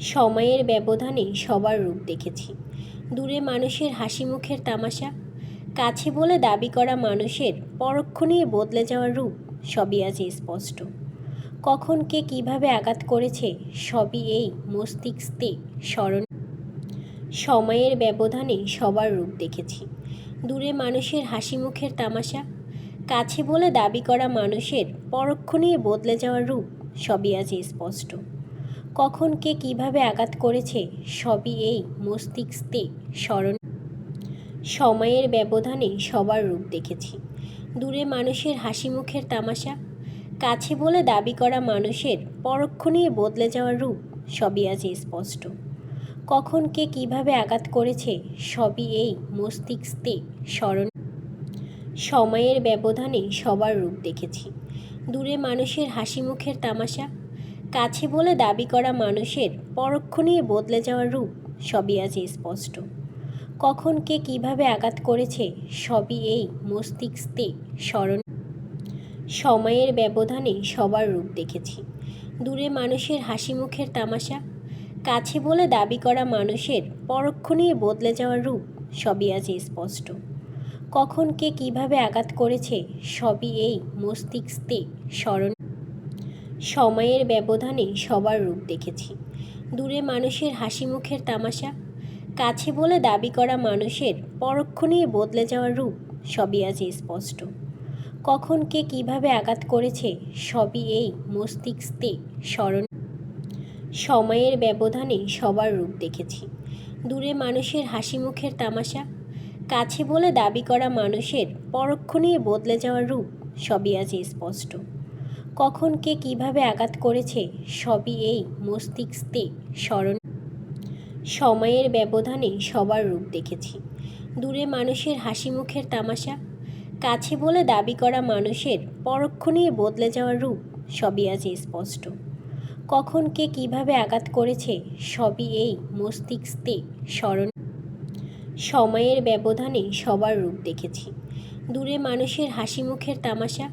সময়ের ব্যবধানে সবার রূপ দেখেছি। দূরে মানুষের হাসি মুখের তামাশা, কাছে বলে দাবি করা মানুষের পরক্ষণেই বদলে যাওয়ার রূপ, সবই আজ স্পষ্ট। কখন কে কিভাবে আঘাত করেছে, সবই এই মস্তিষ্কে স্মরণ। সময়ের ব্যবধানে সবার রূপ দেখেছি। দূরে মানুষের হাসি মুখের তামাশা, কাছে বলে দাবি করা মানুষের পরক্ষণেই বদলে যাওয়ার রূপ, সবই আজ স্পষ্ট। কখন কে কিভাবে আঘাত করেছে, সবই এই মস্তিষ্কে স্মরণ। সময়ের ব্যবধানে সবার রূপ দেখেছি। দূরে মানুষের হাসি মুখের তামাশা, কাছে বলে দাবি করা মানুষের পরক্ষণেই বদলে যাওয়ার রূপ, সবই আজ স্পষ্ট। কখন কে কিভাবে আঘাত করেছে, সবই এই মস্তিষ্কে স্মরণ। সময়ের ব্যবধানে সবার রূপ দেখেছি। দূরে মানুষের হাসি মুখের তামাশা, কাছে বলে দাবি করা মানুষের পরক্ষণেই বদলে যাওয়ার রূপ, সবই আজ স্পষ্ট। কখন কে কিভাবে আঘাত করেছে, সবই এই মস্তিষ্কে স্মরণ। সময়ের ব্যবধানে সবার রূপ দেখেছি। দূরে মানুষের হাসি মুখের তামাশা, কাছে বলে দাবি করা মানুষের পরক্ষণেই বদলে যাওয়ার রূপ, সবই আজ স্পষ্ট। কখন কে কিভাবে আঘাত করেছে, সবই এই মস্তিষ্কে স্মরণ। সময়ের ব্যবধানে সবার রূপ দেখেছি। দূরে মানুষের হাসি মুখের তামাশা, কাছে বলে দাবি করা মানুষের পরক্ষণেই বদলে যাওয়ার রূপ, সবই আজ স্পষ্ট। কখন কে কিভাবে আঘাত করেছে, সবই এই মস্তিষ্কে স্মরণ। সময়ের ব্যবধানে সবার রূপ দেখেছি। দূরে মানুষের হাসি মুখের তামাশা, কাছে বলে দাবি করা মানুষের পরক্ষণেই বদলে যাওয়ার রূপ, সবই আজ স্পষ্ট। কখন কে কিভাবে আঘাত করেছে, সবই এই মস্তিষ্কে স্মরণ। সময়ের ব্যবধানে সবার রূপ দেখেছি। দূরে মানুষের হাসি মুখের তামাশা, কাছে বলে দাবি করা মানুষের পরক্ষণেই বদলে যাওয়ার রূপ, সবই আজ স্পষ্ট। কখন কে কিভাবে আঘাত করেছে, সবই এই মস্তিষ্কে স্মরণ। সময়ের ব্যবধানে সবার রূপ দেখেছি। দূরে মানুষের হাসি মুখের তামাশা,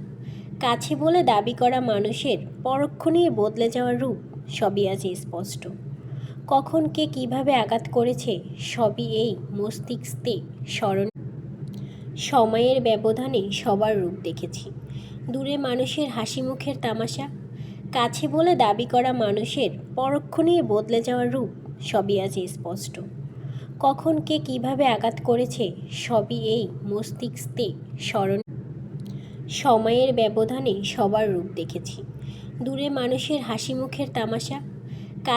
কাছে বলে দাবি করা মানুষের পরক্ষণেই বদলে যাওয়ার রূপ, সবই আজ স্পষ্ট। কখন কে কিভাবে আঘাত করেছে, সবই এই মস্তিষ্কে স্মরণ। সময়ের ব্যবধানে সবার রূপ দেখেছি। দূরে মানুষের হাসি মুখের তামাশা, কাছে বলে দাবি করা মানুষের পরক্ষণেই বদলে যাওয়ার রূপ, সবই আজ স্পষ্ট। কখন কে কিভাবে আঘাত করেছে, সবই এই মস্তিষ্কে স্মরণ। সময়ের ব্যবধানে সবার রূপ দেখেছি। দূরে মানুষের হাসি মুখের তামাশা,